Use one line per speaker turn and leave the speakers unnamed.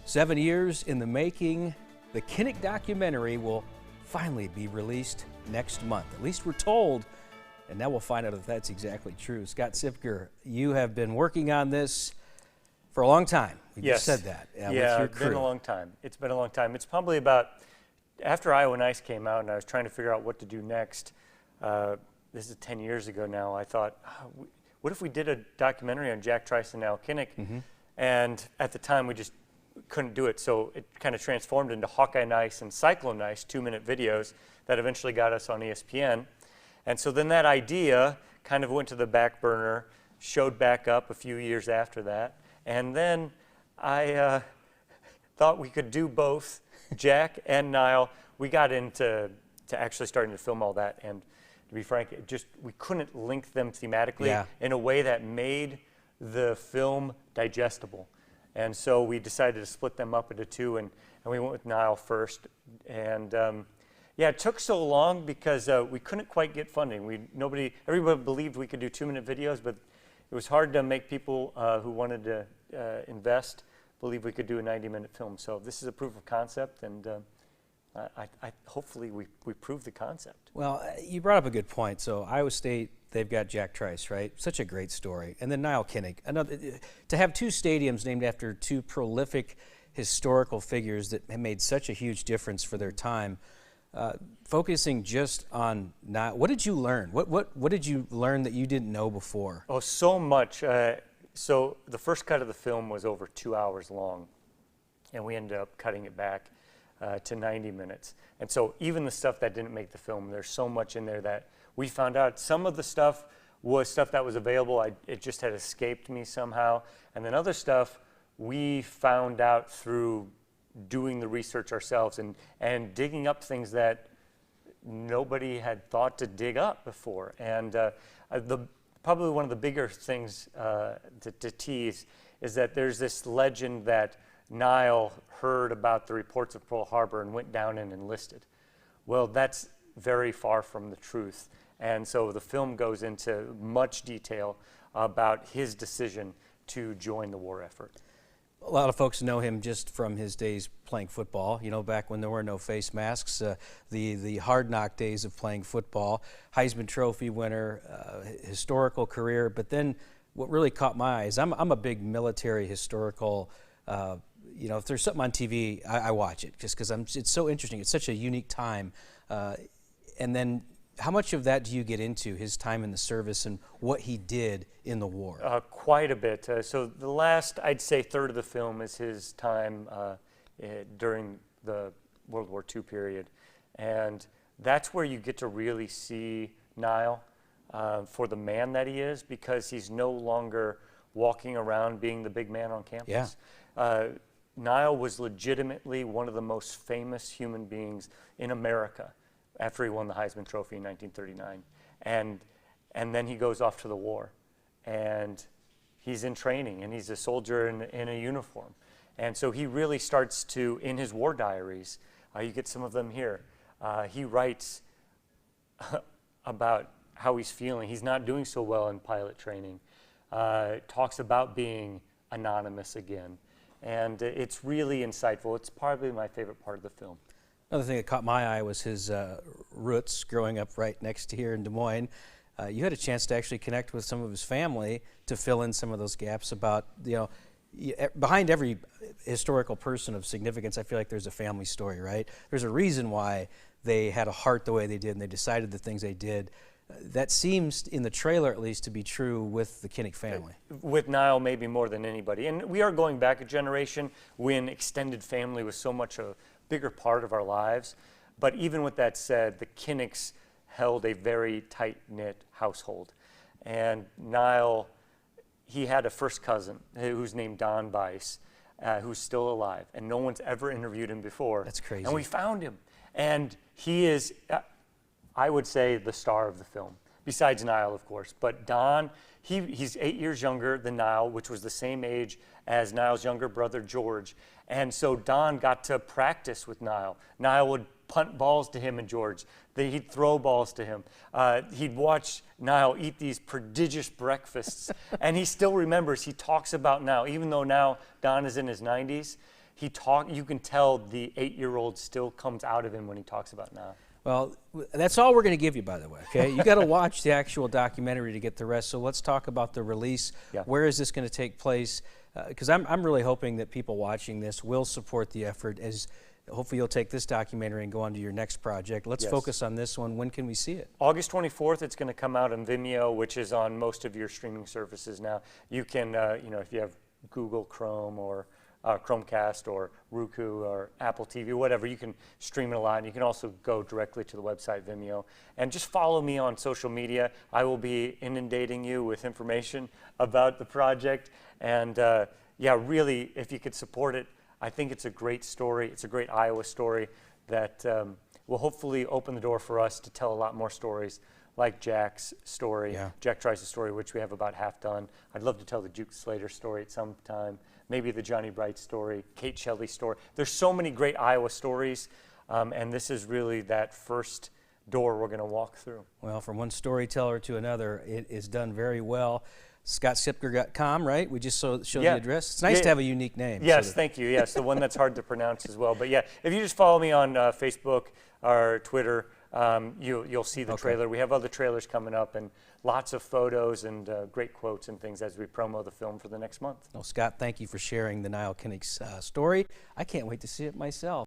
7 years in the making, the Kinnick documentary will finally be released next month. At least we're told, and now we'll find out if that's exactly true. Scott Sipker, you have been working on this for a long time. We just said that.
Yeah,
with your
it's
crew.
been a long time. It's been a long time. It's probably about, after Iowa Nice came out and I was trying to figure out what to do next, this is 10 years ago now, I thought, what if we did a documentary on Jack Trice and Niall Kinnick? And at the time, we just couldn't do it, so it kind of transformed into Hawkeye Nice and Cyclone Nice 2-minute videos that eventually got us on ESPN. And so then that idea kind of went to the back burner, showed back up a few years after that, and then I thought we could do both, Jack and Niall. We got into actually starting to film all that, and to be frank, we couldn't link them thematically in a way that made the film digestible. And so we decided to split them up into two, and we went with Niall first. And yeah, it took so long because we couldn't quite get funding. Everybody believed we could do 2-minute videos, but it was hard to make people who wanted to invest believe we could do a 90-minute film. So this is a proof of concept, and hopefully we prove the concept.
Well, you brought up a good point. So Iowa State, they've got Jack Trice, right? Such a great story. And then Niall Kinnick. To have two stadiums named after two prolific historical figures that have made such a huge difference for their time. Focusing just on Niall, what did you learn? What did you learn that you didn't know before?
Oh, so much. So the first cut of the film was over 2 hours long, and we ended up cutting it back to 90 minutes. And so even the stuff that didn't make the film, there's so much in there that we found out. Some of the stuff was stuff that was available. It just had escaped me somehow. And then other stuff we found out through doing the research ourselves and digging up things that nobody had thought to dig up before. And probably one of the bigger things to tease is that there's this legend that Niall heard about the reports of Pearl Harbor and went down and enlisted. Well, that's very far from the truth. And so the film goes into much detail about his decision to join the war effort.
A lot of folks know him just from his days playing football, you know, back when there were no face masks, the hard knock days of playing football, Heisman Trophy winner, historical career. But then what really caught my eyes, I'm a big military historical, you know, if there's something on TV, I watch it just because it's so interesting. It's such a unique time. And then how much of that do you get into, his time in the service and what he did in the war?
Quite a bit. So the last, I'd say, third of the film is his time during the World War II period. And that's where you get to really see Niall for the man that he is, because he's no longer walking around being the big man on campus. Niall was legitimately one of the most famous human beings in America after he won the Heisman Trophy in 1939. And then he goes off to the war. And he's in training, and he's a soldier in a uniform. And so he really starts to, in his war diaries, you get some of them here, he writes about how he's feeling. He's not doing so well in pilot training. Talks about being anonymous again. And it's really insightful. It's probably my favorite part of the film.
Another thing that caught my eye was his roots growing up right next to here in Des Moines. You had a chance to actually connect with some of his family to fill in some of those gaps about, you know, behind every historical person of significance, I feel like there's a family story, right? There's a reason why they had a heart the way they did and they decided the things they did. That seems, in the trailer at least, to be true with the Kinnick family.
With Niall, maybe more than anybody. And we are going back a generation when extended family was so much a bigger part of our lives. But even with that said, the Kinnicks held a very tight-knit household. And Niall, he had a first cousin who's named Don Weiss, who's still alive. And no one's ever interviewed him before.
That's crazy.
And we found him. And he is, I would say, the star of the film, besides Niall, of course. But Don, he's 8 years younger than Niall, which was the same age as Niall's younger brother, George. And so Don got to practice with Niall. Niall would punt balls to him and George. He'd throw balls to him. He'd watch Niall eat these prodigious breakfasts. And he still remembers, he talks about now, even though now Don is in his 90s, You can tell the 8-year-old still comes out of him when he talks about Nile.
Well, that's all we're going to give you, by the way, okay? You got to watch the actual documentary to get the rest. So let's talk about the release.
Yeah.
Where is this going to take place? Because I'm really hoping that people watching this will support the effort, as hopefully you'll take this documentary and go on to your next project. Let's
Yes.
focus on this one. When can we see it?
August 24th, it's going to come out on Vimeo, which is on most of your streaming services now. You can, if you have Google Chrome or Chromecast or Roku or Apple TV, whatever, you can stream it a lot. And you can also go directly to the website Vimeo. And just follow me on social media. I will be inundating you with information about the project. And really, if you could support it, I think it's a great story. It's a great Iowa story that will hopefully open the door for us to tell a lot more stories like Jack's story.
Yeah.
Jack Trice's story, which we have about half done. I'd love to tell the Duke Slater story at some time. Maybe the Johnny Bright story, Kate Shelley story. There's so many great Iowa stories, and this is really that first door we're going to walk through.
Well, from one storyteller to another, it is done very well. ScottSipker.com, right? We just showed the address. It's nice to have a unique name.
Yes, thank you. Yes, the one that's hard to pronounce as well. But yeah, if you just follow me on Facebook or Twitter, you'll see the trailer. We have other trailers coming up and lots of photos and great quotes and things as we promo the film for the next month.
Well, Scott, thank you for sharing the Nile Kinnick's story. I can't wait to see it myself.